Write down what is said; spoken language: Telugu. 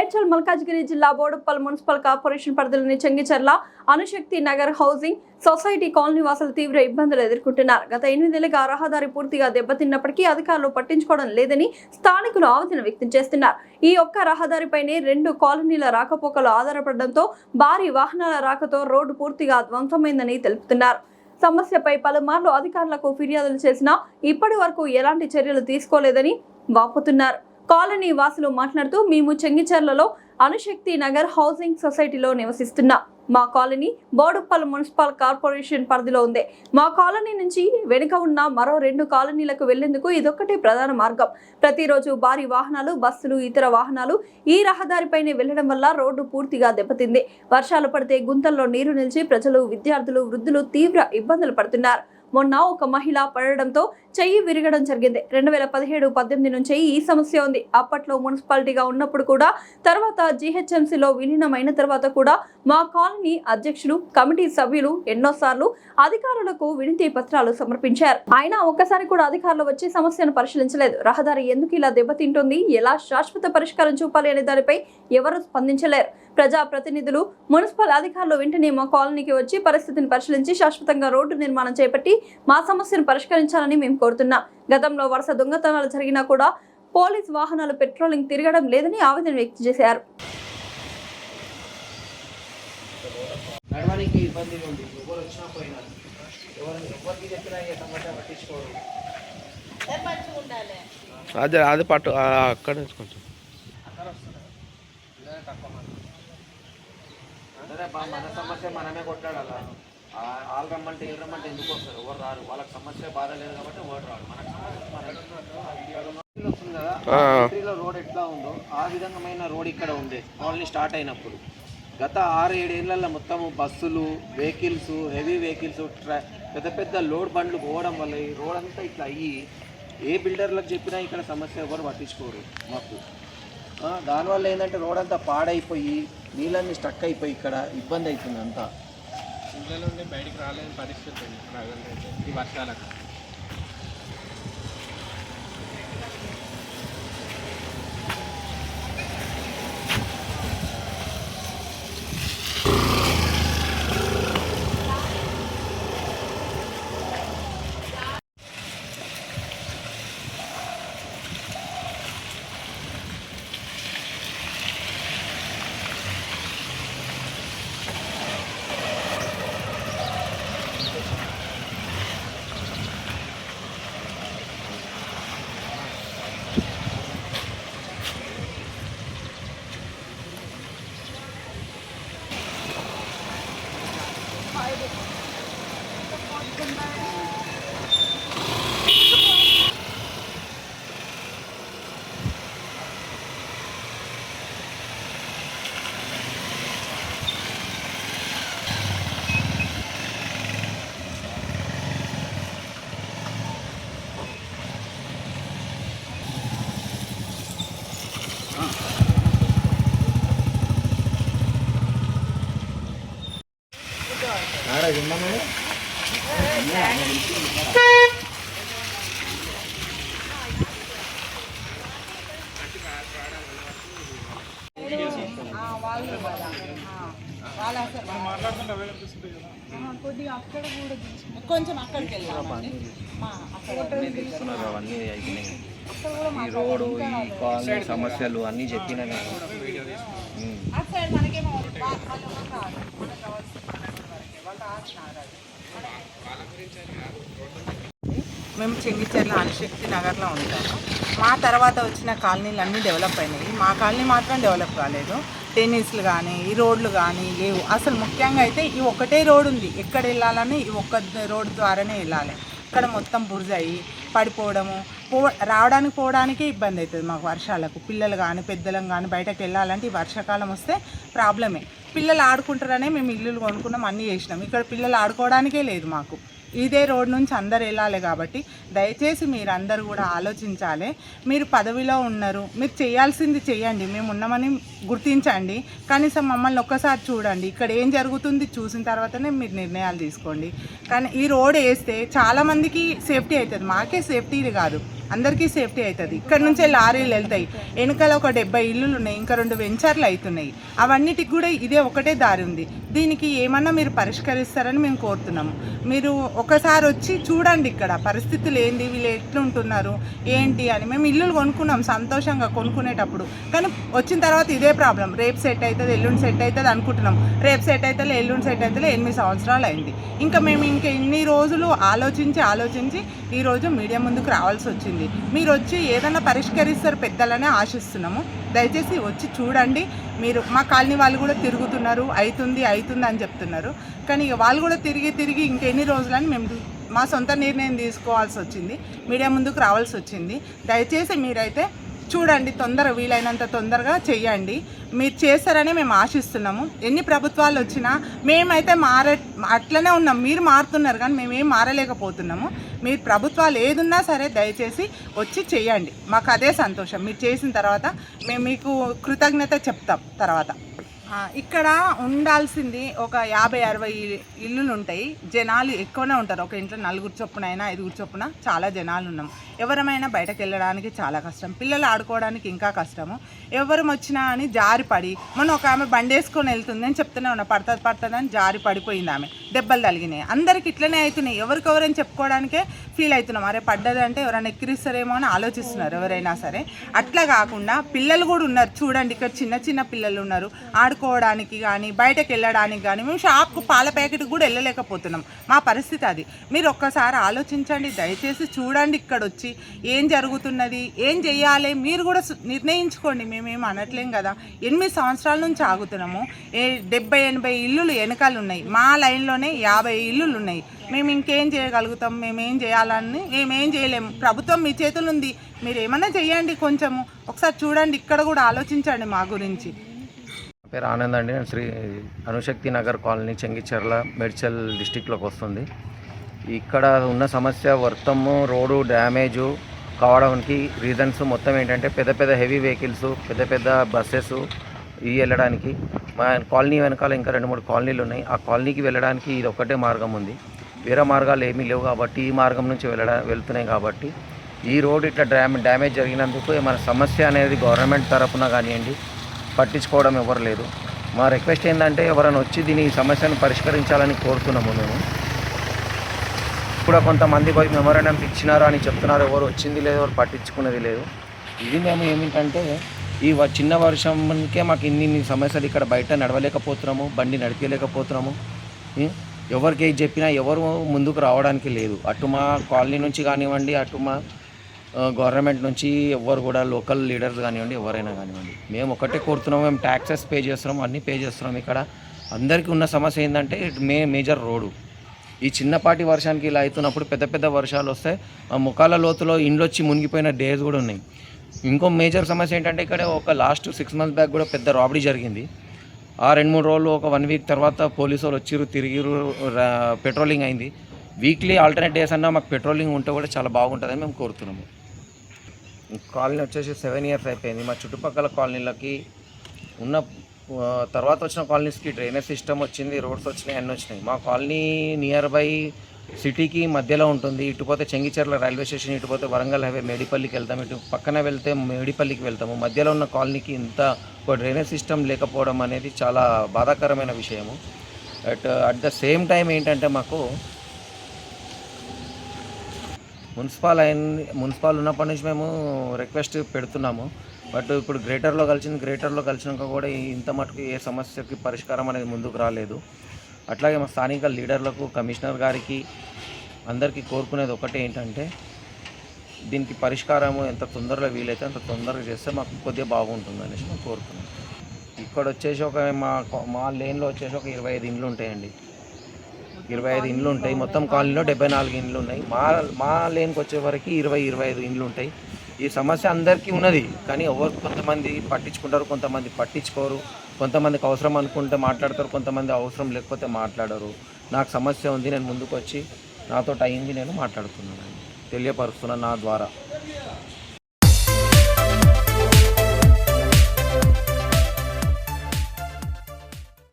మేడ్చల్ మల్కాజ్గిరి జిల్లా బోడుప్పల్ మున్సిపల్ కార్పొరేషన్ పరిధిలోని Chengicherla Anushakti Nagar housing society colony వాసులు తీవ్ర ఇబ్బందులు ఎదుర్కొంటున్నారు. గత 8 నెలలుగా రహదారి పూర్తిగా దెబ్బతిన్నప్పటికీ అధికారులు పట్టించుకోవడం లేదని స్థానికులు ఆవేదన వ్యక్తం చేస్తున్నారు. ఈ ఒక్క రహదారిపైనే 2 కాలనీల రాకపోకలు ఆధారపడడంతో భారీ వాహనాల రాకతో రోడ్డు పూర్తిగా ధ్వంసమైందని తెలుపుతున్నారు. సమస్యపై పలుమార్లు అధికారులకు ఫిర్యాదులు చేసినా ఇప్పటి వరకు ఎలాంటి చర్యలు తీసుకోలేదని వాపోతున్నారు. కాలనీ వాసులు మాట్లాడుతూ మేము చెంగిచెర్లలో అణుశక్తి నగర్ హౌసింగ్ సొసైటీలో నివసిస్తున్నాం. మా కాలనీ బోడుప్పల్ మున్సిపల్ కార్పొరేషన్ పరిధిలో ఉంది. మా కాలనీ నుంచి వెనుక ఉన్న మరో 2 కాలనీలకు వెళ్లేందుకు ఇదొక్కటే ప్రధాన మార్గం. ప్రతిరోజు భారీ వాహనాలు, బస్సులు, ఇతర వాహనాలు ఈ రహదారిపైనే వెళ్లడం వల్ల రోడ్డు పూర్తిగా దెబ్బతింది. వర్షాలు పడితే గుంతల్లో నీరు నిలిచి ప్రజలు, విద్యార్థులు, వృద్ధులు తీవ్ర ఇబ్బందులు పడుతున్నారు. మొన్న ఒక మహిళ పడడంతో చెయ్యి విరగడం జరిగింది. 2017-18 నుంచి ఈ సమస్య ఉంది. అప్పట్లో మున్సిపాలిటీగా ఉన్నప్పుడు కూడా, తర్వాత జీహెచ్ఎంసీలో విలీనమైన తర్వాత కూడా మా కాలనీ అధ్యక్షులు, కమిటీ సభ్యులు ఎన్నోసార్లు అధికారులకు వినతి పత్రాలు సమర్పించారు. అయినా ఒక్కసారి కూడా అధికారులు వచ్చి సమస్యను పరిశీలించలేదు. రహదారి ఎందుకు ఇలా దెబ్బతింటుంది, ఎలా శాశ్వత పరిష్కారం చూపాలి అనే దానిపై ఎవరూ స్పందించలేరు. ప్రజా ప్రతినిధులు, మున్సిపల్ అధికారులు వెంటనే మా కాలనీకి వచ్చి పరిస్థితిని పరిశీలించి శాశ్వతంగా రోడ్డు నిర్మాణం చేపట్టి మా సమస్యను పరిష్కరించాలని మేము కోరుతున్నాం. గతంలో వరుస దొంగతనాలు జరిగినా కూడా పోలీస్ వాహనాలు పెట్రోలింగ్ తిరగడం లేదని ఆవేదన వ్యక్తం చేశారు. అదే పట్టు అక్కడ కొంచెం మన సమస్య మనమే కొట్టాడాలా. వాళ్ళు రమ్మంటే వీళ్ళు రమ్మంటే ఎందుకు వస్తారు? ఎవరు రారు. వాళ్ళకి సమస్య బాధ లేదు కాబట్టి ఎవరు రాడు. మనకు సమస్య వస్తుంది కదా. సిటీలో రోడ్ ఎట్లా ఉందో ఆ విధమైన రోడ్ ఇక్కడ ఉంది కాలనీ స్టార్ట్ అయినప్పుడు. గత 6-7 ఏళ్ళల్లో మొత్తం బస్సులు, వెహికల్స్, హెవీ వెహికల్స్, పెద్ద పెద్ద లోడ్ బండ్లు పోవడం వల్ల ఈ రోడ్ అంతా ఇట్లా అయ్యి ఏ బిల్డర్లకు చెప్పినా ఇక్కడ సమస్య ఎవరు పట్టించుకోరు మాకు. దానివల్ల ఏంటంటే రోడ్ అంతా పాడైపోయి నీళ్ళన్నీ స్టక్ అయిపోయి ఇక్కడ ఇబ్బంది అవుతుంది. అంతా ఇళ్ళ నుండి బయటికి రాలేని పరిస్థితి ఉంది ఈ వర్షాలకు. కొంచెం అక్కడికి వెళ్ళాలి. అవన్నీ అయిపోయినాయి. ఈ రోడ్డు, ఈ కాలనీ సమస్యలు అన్నీ చెప్పినా నేను. మేము చెంగిచెర్ల అణుశక్తి నగర్లో ఉంటాము. మా తర్వాత వచ్చిన కాలనీలు అన్నీ డెవలప్ అయినాయి. మా కాలనీ మాత్రం డెవలప్ కాలేదు. టెన్నిస్లు కానీ, ఈ రోడ్లు కానీ లేవు. అసలు ముఖ్యంగా అయితే ఈ ఒకటే రోడ్ ఉంది. ఎక్కడ వెళ్ళాలని ఈ ఒక్క రోడ్డు ద్వారానే వెళ్ళాలి. ఇక్కడ మొత్తం బురదయ్యి పడిపోవడము, రావడానికి పోవడానికే ఇబ్బంది అవుతుంది మాకు వర్షాలకు. పిల్లలు కానీ, పెద్దలం కానీ బయటకు వెళ్ళాలంటే ఈ వర్షాకాలం వస్తే ప్రాబ్లమే. పిల్లలు ఆడుకుంటారనే మేము ఇల్లులు కొనుక్కున్నాం, అన్నీ చేసినాం. ఇక్కడ పిల్లలు ఆడుకోవడానికే లేదు మాకు. ఇదే రోడ్ నుంచి అందరు వెళ్ళాలి. కాబట్టి దయచేసి మీరు అందరూ కూడా ఆలోచించాలి. మీరు పదవిలో ఉన్నారు, మీరు చేయాల్సింది చేయండి. మేము ఉన్నామని గుర్తించండి. కనీసం మమ్మల్ని ఒక్కసారి చూడండి. ఇక్కడ ఏం జరుగుతుంది చూసిన తర్వాతనే మీరు నిర్ణయాలు తీసుకోండి. కానీ ఈ రోడ్ వేస్తే చాలామందికి సేఫ్టీ అవుతుంది, మాకే సేఫ్టీ కాదు. అందరికీ సేఫ్టీ అవుతుంది. ఇక్కడ నుంచే లారీలు వెళ్తాయి, వెనకాల ఒక 70 ఇల్లులు ఉన్నాయి, ఇంకా 2 వెంచర్లు అవుతున్నాయి. అవన్నిటికి కూడా ఇదే ఒకటే దారి ఉంది. దీనికి ఏమన్నా మీరు పరిష్కరిస్తారని మేము కోరుతున్నాము. మీరు ఒకసారి వచ్చి చూడండి ఇక్కడ పరిస్థితులు ఏంది, వీళ్ళు ఎట్లుంటున్నారు ఏంటి అని. మేము ఇల్లులు కొనుక్కున్నాం సంతోషంగా కొనుక్కునేటప్పుడు, కానీ వచ్చిన తర్వాత ఇదే ప్రాబ్లం. రేపు సెట్ అవుతుంది, ఎల్లుండి సెట్ అవుతుంది అనుకుంటున్నాం. రేపు సెట్ అవుతుంది, ఎల్లుండి సెట్ అవుతుంది. 8 సంవత్సరాలు అయింది. ఇంకా మేము ఇన్ని రోజులు ఆలోచించి ఈరోజు మీడియా ముందుకు రావాల్సి వచ్చింది. మీరు వచ్చి ఏదైనా పరిష్కరిస్తారు పెద్దలనే ఆశిస్తున్నాము. దయచేసి వచ్చి చూడండి. మీరు మా కాలనీ వాళ్ళు కూడా తిరుగుతున్నారు, అవుతుంది అని చెప్తున్నారు, కానీ వాళ్ళు కూడా తిరిగి ఇంకెన్ని రోజులని మేము మా సొంత నిర్ణయం తీసుకోవాల్సి వచ్చింది, మీడియా ముందుకు రావాల్సి వచ్చింది. దయచేసి మీరైతే చూడండి, వీలైనంత తొందరగా చెయ్యండి. మీరు చేస్తారని మేము ఆశిస్తున్నాము. ఎన్ని ప్రభుత్వాలు వచ్చినా మేమైతే అట్లనే ఉన్నాం. మీరు మారుతున్నారు కానీ మేమేం మారలేకపోతున్నాము. మీరు ప్రభుత్వాలు ఏదున్నా సరే దయచేసి వచ్చి చెయ్యండి. మాకు అదే సంతోషం. మీరు చేసిన తర్వాత మేము మీకు కృతజ్ఞత చెప్తాం. తర్వాత ఇక్కడ ఉండాల్సింది ఒక 50-60 ఇల్లులు ఉంటాయి. జనాలు ఎక్కువనే ఉంటారు. ఒక ఇంట్లో 4 చొప్పున అయినా 5 చొప్పున చాలా జనాలు ఉన్నాం. ఎవరమైనా బయటకు వెళ్ళడానికి చాలా కష్టం, పిల్లలు ఆడుకోవడానికి ఇంకా కష్టము. ఎవరు వచ్చినా అని జారిపడి, మొన్న ఒక ఆమె బండి వేసుకొని వెళ్తుంది అని చెప్తూనే ఉన్నా, పడుతుందని జారి పడిపోయింది. ఆమె దెబ్బలు తగిలినాయి. అందరికి ఇట్లనే అవుతున్నాయి. ఎవరికెవరైనా చెప్పుకోవడానికే ఫీల్ అవుతున్నాం. అరే పడ్డదంటే ఎవరైనా ఎక్కిరిస్తారేమో అని ఆలోచిస్తున్నారు ఎవరైనా సరే. అట్లా కాకుండా పిల్లలు కూడా ఉన్నారు చూడండి. ఇక్కడ చిన్న పిల్లలు ఉన్నారు, ఆడుకోవడానికి కానీ బయటకు వెళ్ళడానికి కానీ. మేము షాప్కు పాల ప్యాకెట్కి కూడా వెళ్ళలేకపోతున్నాం. మా పరిస్థితి అది. మీరు ఒక్కసారి ఆలోచించండి, దయచేసి చూడండి. ఇక్కడ వచ్చి ఏం జరుగుతున్నది, ఏం చెయ్యాలి మీరు కూడా నిర్ణయించుకోండి. మేమేం అనట్లేం కదా. 8 సంవత్సరాల నుంచి ఆగుతున్నాము. 70-80 ఇల్లులు వెనకాలు ఉన్నాయి. మా లైన్లోనే 50 ఇల్లులు ఉన్నాయి. మేము ఇంకేం చేయగలుగుతాం? మేమేం చేయాలని మేమేం చేయలేము. ప్రభుత్వం మీ చేతులు ఉంది. మీరు ఏమన్నా చెయ్యండి. కొంచెము ఒకసారి చూడండి, ఇక్కడ కూడా ఆలోచించండి మా గురించి. పేరు ఆనంద్ అండి. నేను శ్రీ అనుశక్తి నగర్ కాలనీ, చెంగిచెర్ల, మేడ్చల్ డిస్టిక్లోకి వస్తుంది. ఇక్కడ ఉన్న సమస్య వర్తము రోడ్డు డ్యామేజు కావడానికి రీజన్స్ మొత్తం ఏంటంటే పెద్ద హెవీ వెహికల్స్, పెద్ద బస్సెస్ వెళ్ళడానికి. మా కాలనీ వెనకాల ఇంకా 2-3 కాలనీలు ఉన్నాయి. ఆ కాలనీకి వెళ్ళడానికి ఇది ఒక్కటే మార్గం ఉంది. వేరే మార్గాలు ఏమీ లేవు కాబట్టి ఈ మార్గం నుంచి వెళ్తున్నాయి కాబట్టి ఈ రోడ్ ఇట్లా డ్యామేజ్ జరిగినందుకు మన సమస్య అనేది గవర్నమెంట్ తరఫున కానివ్వండి పట్టించుకోవడం ఎవరు లేదు. మా రిక్వెస్ట్ ఏంటంటే ఎవరైనా వచ్చి దీని సమస్యను పరిష్కరించాలని కోరుతున్నాము. మేము కూడా కొంతమంది పోయి మెమోరాండం ఇచ్చినారు అని చెప్తున్నారు. ఎవరు వచ్చింది లేదు, ఎవరు పట్టించుకునేది లేదు. ఇది మేము ఏమిటంటే ఈ చిన్న వర్షంకే మాకు ఇన్ని సమస్యలు. ఇక్కడ బయట నడవలేకపోతున్నాము, బండి నడిపలేకపోతున్నాము. ఎవరికి ఏది చెప్పినా ఎవరు ముందుకు రావడానికి లేదు. అటు మా కాలనీ నుంచి కానివ్వండి, అటు మా గవర్నమెంట్ నుంచి ఎవరు కూడా లోకల్ లీడర్స్ కానివ్వండి, ఎవరైనా కానివ్వండి. మేము ఒకటే కోరుతున్నాము. మేము ట్యాక్సెస్ పే చేస్తున్నాము, అన్నీ పే చేస్తున్నాం. ఇక్కడ అందరికీ ఉన్న సమస్య ఏంటంటే మేజర్ రోడ్డు. ఈ చిన్నపాటి వర్షానికి ఇలా అవుతున్నప్పుడు పెద్ద వర్షాలు వస్తే ఆ ముఖాల లోతులో ఇండ్లు వచ్చి మునిగిపోయిన డేస్ కూడా ఉన్నాయి. ఇంకో మేజర్ సమస్య ఏంటంటే ఇక్కడ ఒక లాస్ట్ 6 months బ్యాక్ కూడా పెద్ద రాబరీ జరిగింది. ఆ 2-3 రోజులు, ఒక 1 week తర్వాత పోలీసు వాళ్ళు వచ్చిర్రు, తిరిగిరు, పెట్రోలింగ్ అయింది. వీక్లీ ఆల్టర్నేట్ డేస్ అన్నా మాకు పెట్రోలింగ్ ఉంటే కూడా చాలా బాగుంటుందని మేము కోరుతున్నాము. కాలనీ వచ్చేసి 7 years అయిపోయింది. మా చుట్టుపక్కల కాలనీలకి ఉన్న తర్వాత వచ్చిన కాలనీస్కి డ్రైనేజ్ సిస్టమ్ వచ్చింది, రోడ్స్ వచ్చినాయి, అన్నీ వచ్చినాయి. మా కాలనీ నియర్ బై సిటీకి మధ్యలో ఉంటుంది. ఇటుపోతే చెంగిచెర్ల రైల్వే స్టేషన్, ఇటుపోతే వరంగల్ హైవే మేడిపల్లికి వెళ్తాము, ఇటు పక్కన వెళ్తే మేడిపల్లికి వెళ్తాము. మధ్యలో ఉన్న కాలనీకి ఇంత ఒక డ్రైనేజ్ సిస్టమ్ లేకపోవడం అనేది చాలా బాధాకరమైన విషయము. అట్ ద సేమ్ టైం ఏంటంటే మాకు మున్సిపల్ ఉన్నప్పటి నుంచి మేము రిక్వెస్ట్ పెడుతున్నాము. బట్ ఇప్పుడు గ్రేటర్లో కలిసినాక కూడా ఇంత మటుకు ఏ సమస్యకి పరిష్కారం అనేది ముందుకు రాలేదు. అట్లాగే మా స్థానిక లీడర్లకు, కమిషనర్ గారికి అందరికీ కోరుకునేది ఒకటే ఏంటంటే దీనికి పరిష్కారము ఎంత తొందరగా వీలైతే అంత తొందరగా చేస్తే మాకు కొద్దిగా బాగుంటుంది అనేసి మేము కోరుకున్నాం. ఇక్కడ వచ్చేసి మా లేన్లో వచ్చేసి ఒక 25 ఇండ్లు ఉంటాయండి. 25 ఇండ్లు ఉంటాయి. మొత్తం కాలనీలో 74 ఇండ్లు ఉన్నాయి. మా లేన్కి వచ్చే వరకు 20-25 ఇండ్లు ఉంటాయి. ఈ సమస్య అందరికీ ఉన్నది, కానీ కొంతమంది పట్టించుకుంటారు, కొంతమంది పట్టించుకోరు. కొంతమందికి అవసరం అనుకుంటే మాట్లాడతారు, కొంతమంది అవసరం లేకపోతే మాట్లాడరు. నాకు సమస్య ఉంది, నేను ముందుకు వచ్చి నాతో అయింది నేను మాట్లాడుతున్నాను, తెలియపరుస్తున్నాను నా ద్వారా.